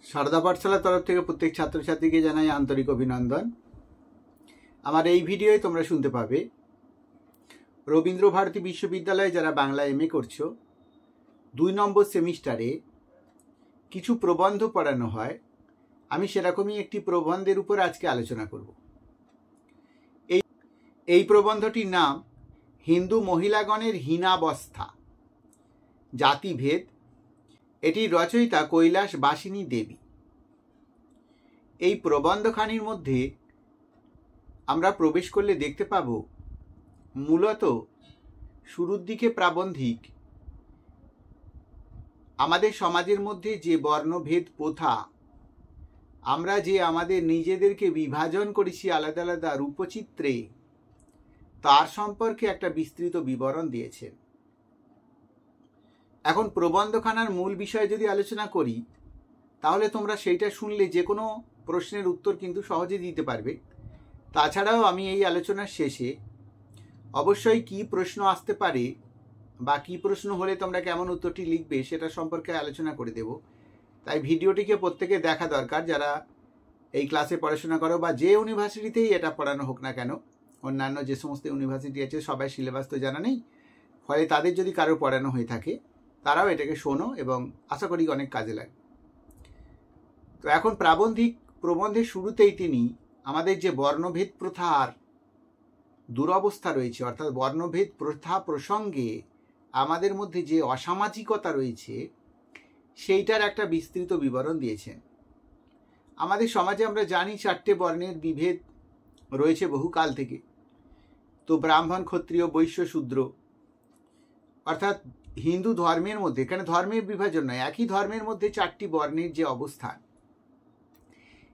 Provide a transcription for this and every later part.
সারদা পাঠশালার তরফ থেকে প্রত্যেক ছাত্রছাত্রীকে জানাই আন্তরিক অভিনন্দন। আমার এই ভিডিওয় তোমরা শুনতে পাবে রবীন্দ্র ভারতী বিশ্ববিদ্যালয়ে যারা বাংলা এমএ করছো 2 নম্বর সেমিস্টারে কিছু প্রবন্ধ পড়ানো হয়। আমি সেরকমই একটি প্রবন্ধের উপর আজকে আলোচনা করব। এই প্রবন্ধটির নাম হিন্দু মহিলাগণের হীনাবস্থা, জাতিভেদ। এটির রচয়িতা কৈলাস বাসিনী দেবী। এই প্রবন্ধখানির মধ্যে আমরা প্রবেশ করলে দেখতে পাব মূলত শুরুর দিকে প্রাবন্ধিক আমাদের সমাজের মধ্যে যে বর্ণভেদ প্রথা, আমরা যে আমাদের নিজেদেরকে বিভাজন করেছি আলাদা আলাদা রূপচিত্রে, তার সম্পর্কে একটা বিস্তৃত বিবরণ দিয়েছেন। এখন প্রবন্ধখানার মূল বিষয় যদি আলোচনা করি, তাহলে তোমরা সেইটা শুনলে যে কোনো প্রশ্নের উত্তর কিন্তু সহজে দিতে পারবে। তাছাড়াও আমি এই আলোচনার শেষে অবশ্যই কি প্রশ্ন আসতে পারে বা কি প্রশ্ন হলে তোমরা কেমন উত্তরটি লিখবে সেটা সম্পর্কে আলোচনা করে দেব। তাই ভিডিওটিকে প্রত্যেকে দেখা দরকার, যারা এই ক্লাসে পড়াশোনা করো বা যে ইউনিভার্সিটিতেই এটা পড়ানো হোক না কেন। অন্যান্য যে সমস্ত ইউনিভার্সিটি আছে সবাই সিলেবাস তো জানা নেই, ফলে তাদের যদি কারো পড়ানো হয়ে থাকে তারাও এটাকে শোনো এবং আশা করি অনেক কাজে লাগে। তো এখন প্রবন্ধের শুরুতেই তিনি আমাদের যে বর্ণভেদ প্রথার দুরবস্থা রয়েছে, অর্থাৎ বর্ণভেদ প্রথা প্রসঙ্গে আমাদের মধ্যে যে অসামাজিকতা রয়েছে সেইটার একটা বিস্তৃত বিবরণ দিয়েছেন। আমাদের সমাজে আমরা জানি 4টে বর্ণের বিভেদ রয়েছে বহুকাল থেকে। তো ব্রাহ্মণ, ক্ষত্রিয়, বৈশ্য, শূদ্র, অর্থাৎ হিন্দু ধর্মের মধ্যে, এখানে ধর্মের বিভাজন নয়, একই ধর্মের মধ্যে 4টি বর্ণের যে অবস্থান,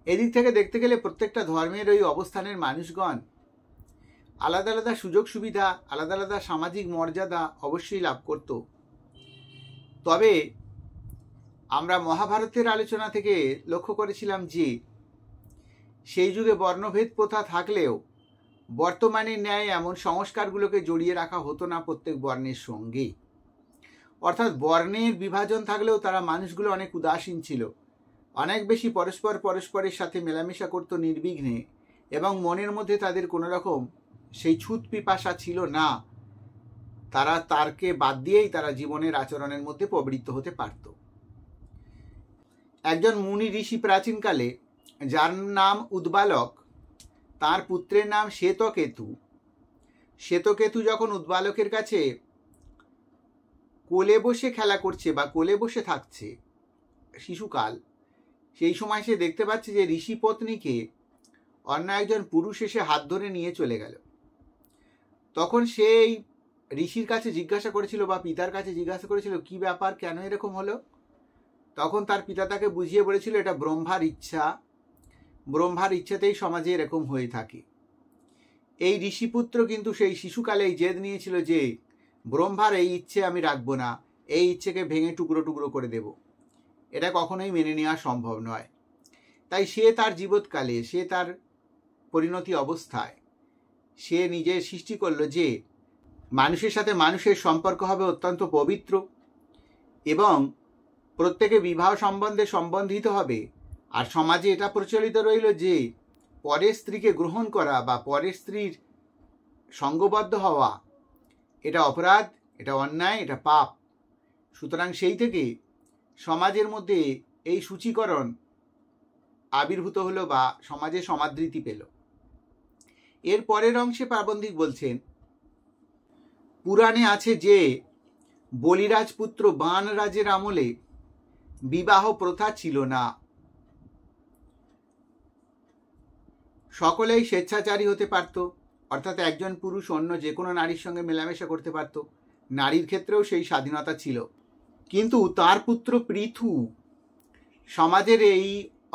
এদিক থেকে দেখতে গেলে প্রত্যেকটা ধর্মের ওই অবস্থানের মানুষগণ আলাদা আলাদা সুযোগ সুবিধা, আলাদা আলাদা সামাজিক মর্যাদা অবশ্যই লাভ করত। তবে আমরা মহাভারতের আলোচনা থেকে লক্ষ্য করেছিলাম যে সেই যুগে বর্ণভেদ প্রথা থাকলেও বর্তমানের ন্যায় এমন সংস্কারগুলোকে জড়িয়ে রাখা হতো না প্রত্যেক বর্ণের সঙ্গে। অর্থাৎ বর্ণের বিভাজন থাকলেও তারা মানুষগুলো অনেক উদাসীন ছিল, অনেক বেশি পরস্পরের সাথে মেলামেশা করত নির্বিঘ্নে, এবং মনের মধ্যে তাদের কোনো রকম সেই ছুত পিপাসা ছিল না। তারা তারকে বাদ দিয়েই তারা জীবনের আচরণের মধ্যে প্রবৃত্ত হতে পারত। একজন মুনি ঋষি প্রাচীনকালে, যার নাম উদ্বালক, তার পুত্রের নাম শ্বেতকেতু। শ্বেতকেতু যখন উদ্বালকের কাছে কোলে বসে খেলা করছে বা কোলে বসে থাকছে শিশুকাল, সেই সময় সে দেখতে পাচ্ছে যে ঋষি পত্নীকে অন্য একজন পুরুষ এসে হাত ধরে নিয়ে চলে গেল। তখন সেই ঋষির কাছে জিজ্ঞাসা করেছিল বা পিতার কাছে জিজ্ঞাসা করেছিল, কি ব্যাপার, কেন এরকম হলো? তখন তার পিতা তাকে বুঝিয়ে বলেছিল, এটা ব্রহ্মার ইচ্ছা, ব্রহ্মার ইচ্ছাতেই সমাজে এরকম হয়ে থাকে। এই ঋষিপুত্র কিন্তু সেই শিশুকালেই জেদ নিয়েছিল যে ব্রহ্মার এই ইচ্ছে আমি রাখবো না, এই ইচ্ছেকে ভেঙে টুকরো টুকরো করে দেব। এটা কখনোই মেনে নেওয়া সম্ভব নয়। তাই সে তার জীবৎকালে, সে তার পরিণতি অবস্থায় সে নিজে সৃষ্টি করলো যে মানুষের সাথে মানুষের সম্পর্ক হবে অত্যন্ত পবিত্র এবং প্রত্যেকে বিবাহ সম্বন্ধে সম্বন্ধিত হবে। আর সমাজে এটা প্রচলিত রইল যে পরের স্ত্রীকে গ্রহণ করা বা পরের স্ত্রীর সঙ্গবদ্ধ হওয়া এটা অপরাধ, এটা অন্যায়, এটা পাপ। সুতরাং সেই থেকে সমাজের মধ্যে এই সূচীকরণ আবির্ভূত হলো বা সমাজে সমাদৃতি পেল। এর পরের অংশে প্রাবন্ধিক বলছেন, পুরাণে আছে যে বলিরাজপুত্র বাণরাজের আমলে বিবাহ প্রথা ছিল না, সকলেই স্বেচ্ছাচারী হতে পারত, অর্থাৎ একজন পুরুষ অন্য যে কোনো নারীর সঙ্গে মেলামেশা করতে পারত, নারীর ক্ষেত্রেও সেই স্বাধীনতা ছিল। কিন্তু তার পুত্র পৃথু সমাজের এই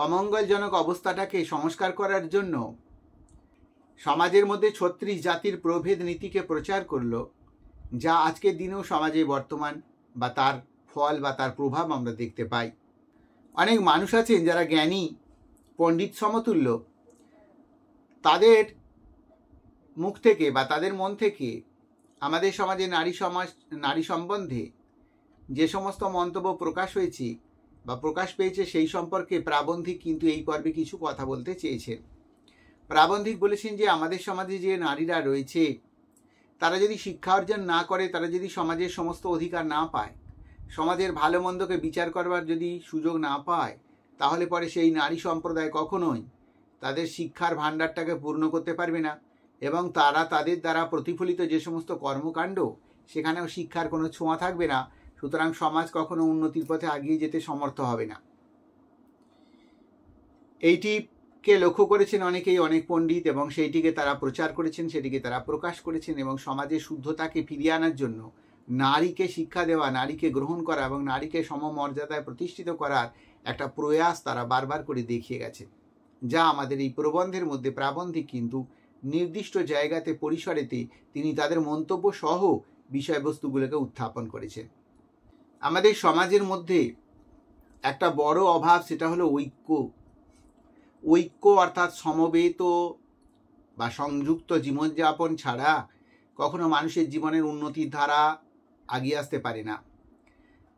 অমঙ্গলজনক অবস্থাটাকে সংস্কার করার জন্য সমাজের মধ্যে 36 জাতির প্রভেদ নীতিকে প্রচার করল, যা আজকের দিনেও সমাজে বর্তমান বা তার ফল বা তার প্রভাব আমরা দেখতে পাই। অনেক মানুষ আছেন যারা জ্ঞানী পণ্ডিত সমতুল্য, তাদের মুখ থেকে বা তাদের মন থেকে আমাদের সমাজে নারী সম্বন্ধে যে সমস্ত মন্তব্য প্রকাশ হয়েছে বা প্রকাশ পেয়েছে সেই সম্পর্কে প্রাবন্ধিক কিন্তু এই পর্বে কিছু কথা বলতে চেয়েছেন। প্রাবন্ধিক বলেছেন যে আমাদের সমাজে যে নারীরা রয়েছে তারা যদি শিক্ষা অর্জন না করে, তারা যদি সমাজের সমস্ত অধিকার না পায়, সমাজের ভালো মন্দকে বিচার করবার যদি সুযোগ না পায়, তাহলে পরে সেই নারী সম্প্রদায় কখনোই তাদের শিক্ষার ভাণ্ডারটাকে পূর্ণ করতে পারবে না এবং তারা তাদের দ্বারা প্রতিফলিত যে সমস্ত কর্মকাণ্ড সেখানেও শিক্ষার কোনো ছোঁয়া থাকবে না। সুতরাং সমাজ কখনো উন্নতির পথে এগিয়ে যেতে সমর্থ হবে না। এইটিকে লক্ষ্য করেছেন অনেকেই, অনেক পণ্ডিত, এবং সেইটিকে তারা প্রচার করেছেন, সেটিকে তারা প্রকাশ করেছেন এবং সমাজের শুদ্ধতাকে ফিরিয়ে আনার জন্য নারীকে শিক্ষা দেওয়া, নারীকে গ্রহণ করা এবং নারীকে সমমর্যাদায় প্রতিষ্ঠিত করার একটা প্রয়াস তারা বারবার করে দেখিয়ে গেছে, যা আমাদের এই প্রবন্ধের মধ্যে প্রাবন্ধিক কিন্তু নির্দিষ্ট জায়গাতে পরিসরেতে তিনি তাদের মন্তব্য সহ বিষয়বস্তুগুলোকে উত্থাপন করেছেন। আমাদের সমাজের মধ্যে একটা বড় অভাব, সেটা হলো ঐক্য অর্থাৎ সমবেত বা সংযুক্ত জীবনযাপন ছাড়া কখনো মানুষের জীবনের উন্নতির ধারা এগিয়ে আসতে পারে না।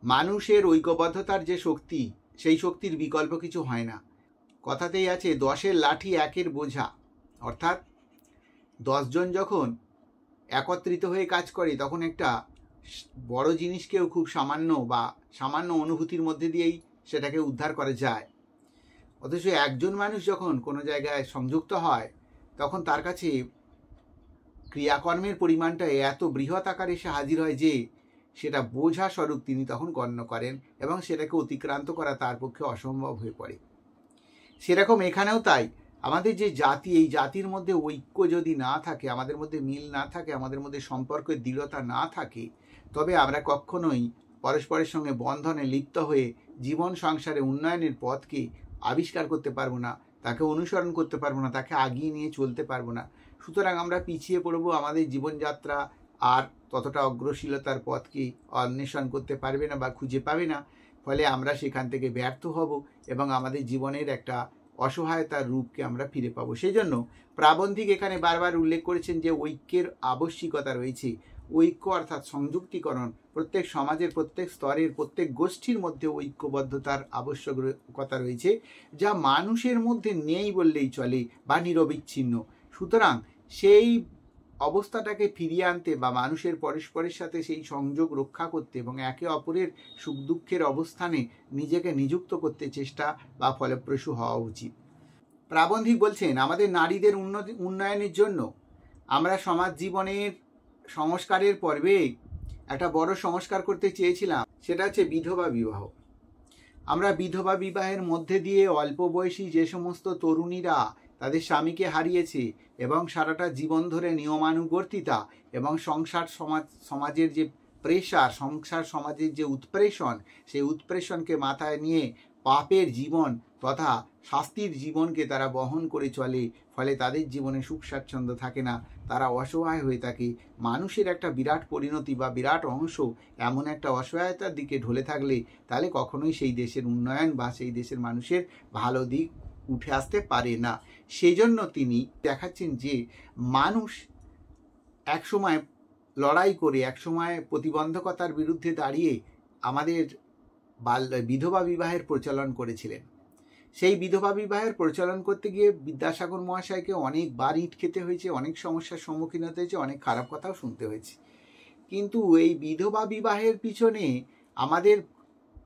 মানুষের ঐক্যবদ্ধতার যে শক্তি, সেই শক্তির বিকল্প কিছু হয় না। কথাতেই আছে 10-এর লাঠি 1-এর বোঝা, অর্থাৎ 10 জন যখন একত্রিত হয়ে কাজ করে তখন একটা বড় জিনিসকেও খুব সামান্য অনুভূতির মধ্যে দিয়েই সেটাকে উদ্ধার করা যায়। অথচ একজন মানুষ যখন কোনো জায়গায় সংযুক্ত হয় তখন তার কাছে ক্রিয়াকর্মের পরিমাণটা এত বৃহৎ আকারে এসে হাজির হয় যে সেটা বোঝা স্বরূপ তিনি তখন গণ্য করেন এবং সেটাকে অতিক্রান্ত করা তার পক্ষে অসম্ভব হয়ে পড়ে। সেরকম এখানেও তাই, আমাদের যে জাতি, এই জাতির মধ্যে ঐক্য যদি না থাকে, আমাদের মধ্যে মিল না থাকে, আমাদের মধ্যে সম্পর্কের দৃঢ়তা না থাকে, তবে আমরা কখনোই পরস্পরের সঙ্গে বন্ধনে লিপ্ত হয়ে জীবন সংসারে উন্নয়নের পথকে আবিষ্কার করতে পারবো না, তাকে অনুসরণ করতে পারবো না, তাকে আগিয়ে নিয়ে চলতে পারবো না। সুতরাং আমরা পিছিয়ে পড়বো, আমাদের জীবনযাত্রা আর ততটা অগ্রশীলতার পথকে অন্বেষণ করতে পারবে না বা খুঁজে পাবে না। ফলে আমরা সেখান থেকে ব্যর্থ হব এবং আমাদের জীবনের একটা অসহায়তার রূপকে আমরা ফিরে পাবো। সেই জন্য প্রাবন্ধিক এখানে বারবার উল্লেখ করেছেন যে ঐক্যের আবশ্যিকতা রয়েছে। ঐক্য অর্থাৎ সংযুক্তিকরণ, প্রত্যেক সমাজের প্রত্যেক স্তরের প্রত্যেক গোষ্ঠীর মধ্যে ঐক্যবদ্ধতার আবশ্যকতা রয়েছে, যা মানুষের মধ্যে নেই বললেই চলে বা নিরবিচ্ছিন্ন। সুতরাং সেই অবস্থাটাকে ফিরিয়ে আনতে বা মানুষের পরস্পরের সাথে সেই সংযোগ রক্ষা করতে এবং একে অপরের সুখ দুঃখের অবস্থানে নিজেকে নিযুক্ত করতে চেষ্টা বা ফলপ্রসূ হওয়া উচিত। প্রাবন্ধিক বলছেন আমাদের নারীদের উন্নয়নের জন্য আমরা সমাজ জীবনের সংস্কারের পর্বে একটা বড় সংস্কার করতে চেয়েছিলাম, সেটা হচ্ছে বিধবা বিবাহ। আমরা বিধবা বিবাহের মধ্যে দিয়ে অল্প বয়সী যে সমস্ত তরুণীরা তাদের স্বামীকে হারিয়েছে এবং সারাটা জীবন ধরে নিয়মানুবর্তিতা এবং সমাজের যে প্রেশার, সংসার সমাজের যে উৎপ্রেষণ, সেই উৎপ্রেষণকে মাথায় নিয়ে পাপের জীবন তথা শাস্তির জীবনকে তারা বহন করে চলে। ফলে তাদের জীবনে সুখ স্বাচ্ছন্দ্য থাকে না, তারা অসহায় হয়ে থাকে। মানুষের একটা বিরাট পরিণতি বা বিরাট অংশ এমন একটা অসহায়তার দিকে ঢলে থাকলে তাহলে কখনোই সেই দেশের উন্নয়ন বা সেই দেশের মানুষের ভালো দিক উঠে আসতে পারে না। সেই জন্য তিনি দেখাচ্ছেন যে মানুষ একসময় লড়াই করে, একসময় প্রতিবন্ধকতার বিরুদ্ধে দাঁড়িয়ে আমাদের বিধবা বিবাহের প্রচলন করেছিলেন। সেই বিধবা বিবাহের প্রচলন করতে গিয়ে বিদ্যাসাগর মহাশয়কে অনেকবার ইট খেতে হয়েছে, অনেক সমস্যার সম্মুখীন হতে হয়েছে, অনেক খারাপ কথাও শুনতে হয়েছে। কিন্তু এই বিধবা বিবাহের পিছনে আমাদের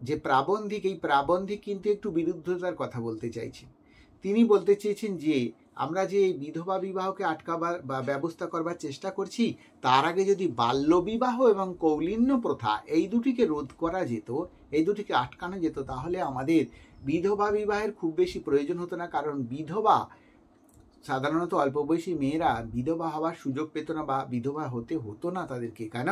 যে প্রাবন্ধিক, এই প্রাবন্ধিক কিন্তু একটু বিরুদ্ধতার কথা বলতে চাইছেন। তিনি বলতে চেয়েছেন যে আমরা যে এই বিধবা বিবাহকে আটকাবার বা ব্যবস্থা করবার চেষ্টা করছি, তার আগে যদি বাল্যবিবাহ এবং কৌলিন্য প্রথা এই দুটিকে রোধ করা যেত, এই দুটিকে আটকানো যেত, তাহলে আমাদের বিধবা বিবাহের খুব বেশি প্রয়োজন হতো না। কারণ বিধবা সাধারণত অল্প বয়সী মেয়েরা বিধবা হওয়ার সুযোগ পেত না বা বিধবা হতে হতো না তাদেরকে। কেন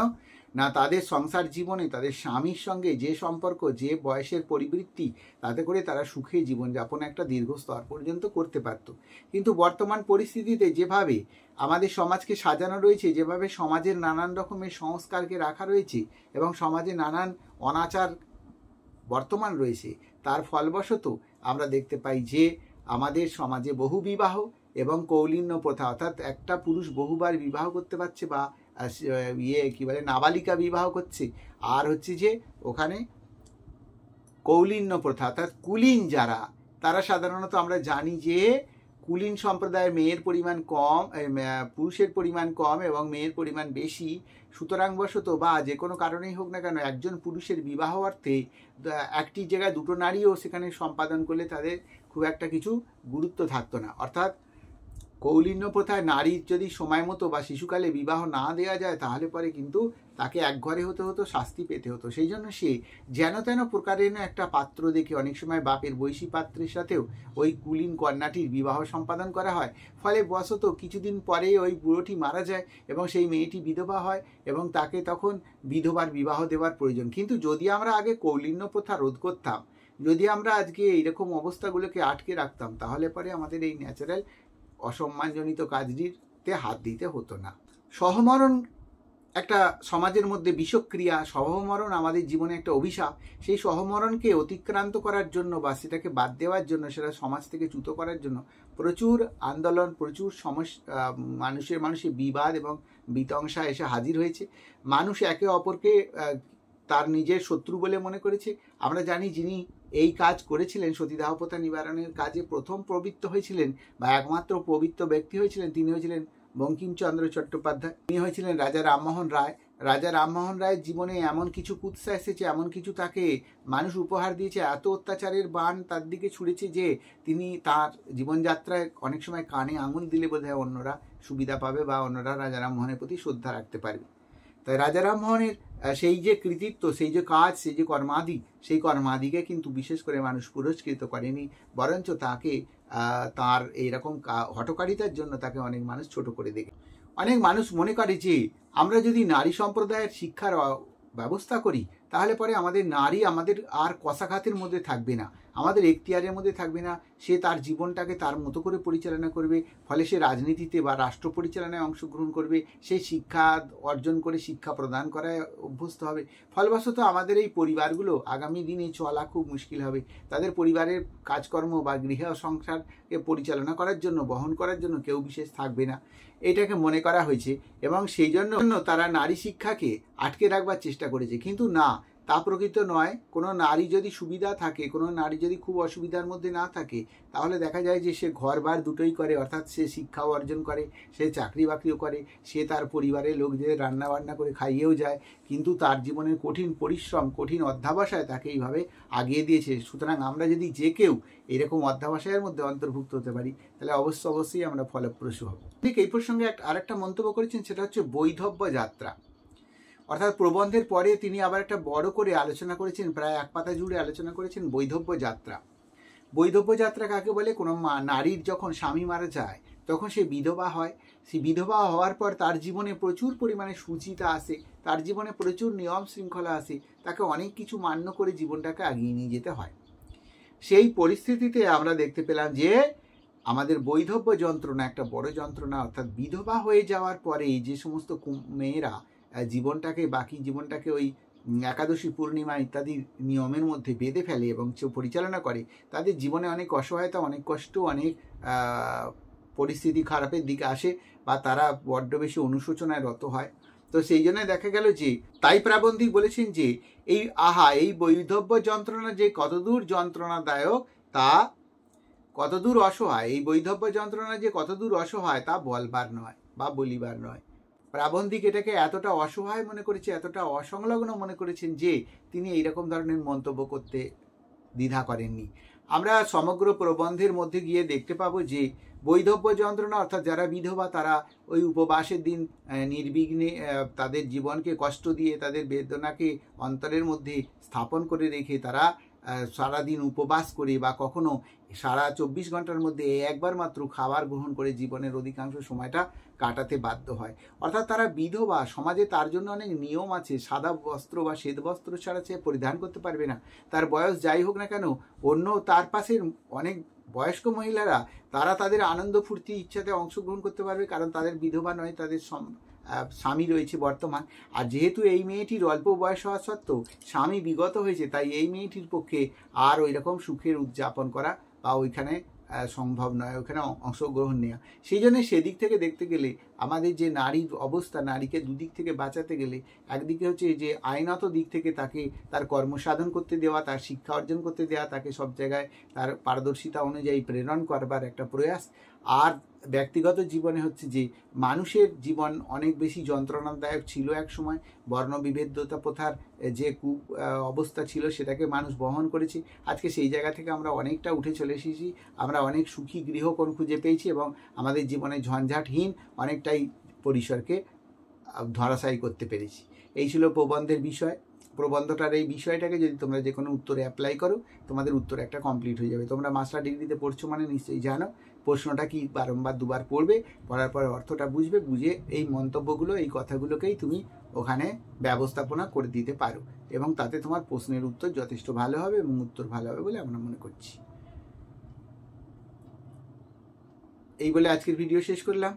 না, তাদের সংসার জীবনে তাদের স্বামীর সঙ্গে যে সম্পর্ক, যে বয়সের পরিবৃত্তি, তাতে করে তারা সুখে জীবনযাপন একটা দীর্ঘ স্তর পর্যন্ত করতে পারত। কিন্তু বর্তমান পরিস্থিতিতে যেভাবে আমাদের সমাজকে সাজানো রয়েছে, যেভাবে সমাজের নানান রকমের সংস্কারকে রাখা রয়েছে এবং সমাজে নানান অনাচার বর্তমান রয়েছে, তার ফলবশত আমরা দেখতে পাই যে আমাদের সমাজে বহু বিবাহ এবং কৌলিন্য প্রথা, অর্থাৎ একটা পুরুষ বহুবার বিবাহ করতে পারছে বা নাবালিকা বিবাহ করছে, আর হচ্ছে যে ওখানে কৌলিন্য প্রথা অর্থাৎ কুলীন যারা, তারা সাধারণত আমরা জানি যে কুলীন সম্প্রদায়ের মেয়ের পরিমাণ কম, পুরুষের পরিমাণ কম এবং মেয়ের পরিমাণ বেশি। সুতরাং বশত বা যে কোনো কারণেই হোক না কেন একজন পুরুষের বিবাহ অর্থে একটি জায়গায় দুটো নারীও সেখানে সম্পাদন করলে তাদের খুব একটা কিছু গুরুত্ব থাকতো না। অর্থাৎ কৌলিন্য প্রথায় নারীর যদি সময় মতো বা শিশুকালে বিবাহ না দেওয়া যায় তাহলে পরে কিন্তু তাকে একঘরে হতে হতো, শাস্তি পেতে হতো। সেই জন্য সে যেন তেন প্রকারেণ একটা পাত্র দেখে, অনেক সময় বাপের বৈশী পাত্রের সাথেও ওই কুলীন কন্যাটির বিবাহ সম্পাদন করা হয়। ফলে বশত কিছুদিন পরে ওই বুড়োটি মারা যায় এবং সেই মেয়েটি বিধবা হয় এবং তাকে তখন বিধবার বিবাহ দেওয়ার প্রয়োজন। কিন্তু যদি আমরা আগে কৌলিন্য প্রথা রোধ করতাম, যদি আমরা আজকে এইরকম অবস্থাগুলোকে আটকে রাখতাম, তাহলে পরে আমাদের এই ন্যাচারাল অসম্মানজনিত কাজটিতে হাত দিতে হতো না। সহমরণ একটা সমাজের মধ্যে বিষক্রিয়া, সহমরণ আমাদের জীবনে একটা অভিশাপ। সেই সহমরণকে অতিক্রান্ত করার জন্য বা সেটাকে বাদ দেওয়ার জন্য, সেটা সমাজ থেকে চ্যুত করার জন্য প্রচুর আন্দোলন, প্রচুর মানুষের বিবাদ এবং বিতংসা এসে হাজির হয়েছে। মানুষ একে অপরকে তার নিজের শত্রু বলে মনে করেছে। আমরা জানি যিনি এই কাজ করেছিলেন, সতীদাহ প্রথা নিবারণের কাজে প্রথম প্রবৃত্ত হয়েছিলেন বা একমাত্র পবিত্র ব্যক্তি হয়েছিলেন, তিনি হয়েছিলেন বঙ্কিমচন্দ্র চট্টোপাধ্যায়। তিনি হয়েছিলেন রাজা রামমোহন রায়। রাজা রামমোহন রায়ের জীবনে এমন কিছু কুৎসা এসেছে, এমন কিছু তাকে মানুষ উপহার দিয়েছে, এত অত্যাচারের বাণ তার দিকে ছুড়েছে যে তিনি তার জীবনযাত্রায় অনেক সময় কানে আঙুল দিলে বোধহয় অন্যরা সুবিধা পাবে বা অন্যরা রাজা রামমোহনের প্রতি শ্রদ্ধা রাখতে পারবে। তাই রাজা রামমোহনের সেই যে কৃতিত্ব, সেই যে কাজ, সেই যে কর্মাদি, সেই কর্মাদিকে কিন্তু বিশেষ করে মানুষ পুরস্কৃত করেনি, বরঞ্চ তাকে তার এইরকম হঠকারিতার জন্য তাকে অনেক মানুষ ছোট করে দেখে। অনেক মানুষ মনে করে যে আমরা যদি নারী সম্প্রদায়ের শিক্ষার ব্যবস্থা করি তাহলে পরে আমাদের নারী আমাদের আর কষাঘাতের মধ্যে থাকবে না, আমাদের এখতিয়ারের মধ্যে থাকবে না। সে তার জীবনটাকে তার মতো করে পরিচালনা করবে, ফলে সে রাজনীতিতে বা রাষ্ট্র পরিচালনায় অংশগ্রহণ করবে, সেই শিক্ষা অর্জন করে শিক্ষা প্রদান করায় অভ্যস্ত হবে। ফলবশত আমাদের এই পরিবারগুলো আগামী দিনে চলা খুব মুশকিল হবে। তাদের পরিবারের কাজকর্ম বা গৃহ সংসারকে পরিচালনা করার জন্য, বহন করার জন্য কেউ বিশেষ থাকবে না, এটাকে মনে করা হয়েছে এবং সেই জন্য তারা নারী শিক্ষাকে আটকে রাখবার চেষ্টা করেছে। কিন্তু না, তা প্রকৃত নয়। কোনো নারী যদি সুবিধা থাকে, কোনো নারী যদি খুব অসুবিধার মধ্যে না থাকে, তাহলে দেখা যায় যে সে ঘর বার দুটোই করে, অর্থাৎ সে শিক্ষাও অর্জন করে, সে চাকরি বাকরিও করে, সে তার পরিবারের লোকদের রান্না বান্না করে খাইয়েও যায়, কিন্তু তার জীবনের কঠিন পরিশ্রম, কঠিন অধ্যাবসায় তাকে এইভাবে আগিয়ে দিয়েছে। সুতরাং আমরা যদি যে কেউ এরকম অধ্যাবসায়ের মধ্যে অন্তর্ভুক্ত হতে পারি তাহলে অবশ্যই আমরা ফলপ্রসূ হব। ঠিক এই প্রসঙ্গে আরেকটা মন্তব্য করেছেন, সেটা হচ্ছে বৈধব্য যাত্রা। অর্থাৎ প্রবন্ধের পরে তিনি আবার একটা বড় করে আলোচনা করেছেন, প্রায় এক পাতা জুড়ে আলোচনা করেছেন বৈধব্য যাত্রা। বৈধব্য যাত্রা কাকে বলে? কোনো নারীর যখন স্বামী মারা যায় তখন সে বিধবা হয়। সে বিধবা হওয়ার পর তার জীবনে প্রচুর পরিমাণে সুচিতা আসে, তার জীবনে প্রচুর নিয়ম শৃঙ্খলা আসে, তাকে অনেক কিছু মান্য করে জীবনটাকে আগিয়ে নিয়ে যেতে হয়। সেই পরিস্থিতিতে আমরা দেখতে পেলাম যে আমাদের বৈধব্য যন্ত্রণা একটা বড় যন্ত্রণা। অর্থাৎ বিধবা হয়ে যাওয়ার পরে যে সমস্ত মেয়েরা বাকি জীবনটাকে ওই একাদশী, পূর্ণিমা ইত্যাদি নিয়মের মধ্যে বেঁধে ফেলে এবং পরিচালনা করে, তাদের জীবনে অনেক অসহায়তা, অনেক কষ্ট, অনেক পরিস্থিতি খারাপের দিকে আসে বা তারা বড্ড বেশি অনুশোচনায় রত হয়। তো সেই জন্য দেখা গেল যে তাই প্রাবন্ধিক বলেছেন যে এই বৈধব্য যন্ত্রণা যে কতদূর যন্ত্রণাদায়ক, তা কতদূর অসহায়, এই বৈধব্য যন্ত্রণা যে কতদূর অসহায় তা বলবার নয় বা বলিবার নয়। প্রাবন্ধিক এটাকে এতটা অসহায় মনে করেছে, এতটা অসংলগ্ন মনে করেছেন যে তিনি এইরকম ধরনের মন্তব্য করতে দ্বিধা করেননি। আমরা সমগ্র প্রবন্ধের মধ্যে গিয়ে দেখতে পাবো যে বৈধব্য যন্ত্রণা অর্থাৎ যারা বিধবা তারা ওই উপবাসের দিন নির্বিঘ্নে তাদের জীবনকে কষ্ট দিয়ে, তাদের বেদনাকে অন্তরের মধ্যে স্থাপন করে রেখে তারা সারাদিন উপবাস করে বা কখনো সারা 24 ঘন্টার মধ্যে একবার মাত্র খাবার গ্রহণ করে জীবনের অধিকাংশ সময়টা কাটাতে বাধ্য হয়। অর্থাৎ তারা বিধবা, সমাজে তার জন্য অনেক নিয়ম আছে, সাদা বস্ত্র বা শ্বেত বস্ত্র ছাড়া সে পরিধান করতে পারবে না। তার বয়স যাই হোক না কেন, অন্য তার পাশের অনেক বয়স্ক মহিলারা তারা তাদের আনন্দ ফুর্তি ইচ্ছাতে অংশগ্রহণ করতে পারবে, কারণ তাদের বিধবা নয়, তাদের স্বামী রয়েছে বর্তমান। আর যেহেতু এই মেয়েটির অল্প বয়স হওয়া সত্ত্বেও স্বামী বিগত হয়েছে, তাই এই মেয়েটির পক্ষে আর ওই রকম সুখের উদযাপন করা বা ওইখানে সম্ভব নয়, ওইখানে অংশগ্রহণ নেওয়া। সেই জন্য সেদিক থেকে দেখতে গেলে আমাদের যে নারীর অবস্থা, নারীকে দুদিক থেকে বাঁচাতে গেলে একদিকে হচ্ছে যে আইনত দিক থেকে তাকে তার কর্মসাধন করতে দেওয়া, তার শিক্ষা অর্জন করতে দেওয়া, তাকে সব জায়গায় তার পারদর্শিতা অনুযায়ী প্রেরণ করবার একটা প্রয়াস। আর ব্যক্তিগত জীবনে হচ্ছে যে মানুষের জীবন অনেক বেশি যন্ত্রণাদায়ক ছিল এক সময়। বর্ণবিভেদ্যতা প্রথার যে অবস্থা ছিল সেটাকে মানুষ বহন করেছে। আজকে সেই জায়গা থেকে আমরা অনেকটা উঠে চলে এসেছি, আমরা অনেক সুখী গৃহকোণ খুঁজে পেয়েছি এবং আমাদের জীবনে ঝঞ্ঝাটহীন অনেকটাই পরিসরকে ধরাশায়ী করতে পেরেছি। এই ছিল প্রবন্ধের বিষয়। প্রবন্ধটার এই বিষয়টাকে যদি তোমরা যে কোনো উত্তরে অ্যাপ্লাই করো, তোমাদের উত্তর একটা কমপ্লিট হয়ে যাবে। তোমরা মাস্টার ডিগ্রিতে পড়ছো মানে নিশ্চয়ই জানো প্রশ্নটা কি বারংবার দুবার পড়বে, পড়ার পর অর্থটা বুঝবে, বুঝে এই মন্তব্যগুলো, এই কথাগুলোকেই তুমি ওখানে ব্যবস্থাপনা করে দিতে পারো এবং তাতে তোমার প্রশ্নের উত্তর যথেষ্ট ভালো হবে এবং উত্তর ভালো হবে বলে আমরা মনে করছি। এই বলে আজকের ভিডিও শেষ করলাম।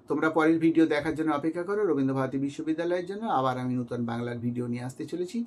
তোমরা পরের ভিডিও দেখার জন্য অপেক্ষা করো। রবীন্দ্রভারতী বিশ্ববিদ্যালয়ের জন্য আবার আমি নতুন বাংলার ভিডিও নিয়ে আসতে চলেছি।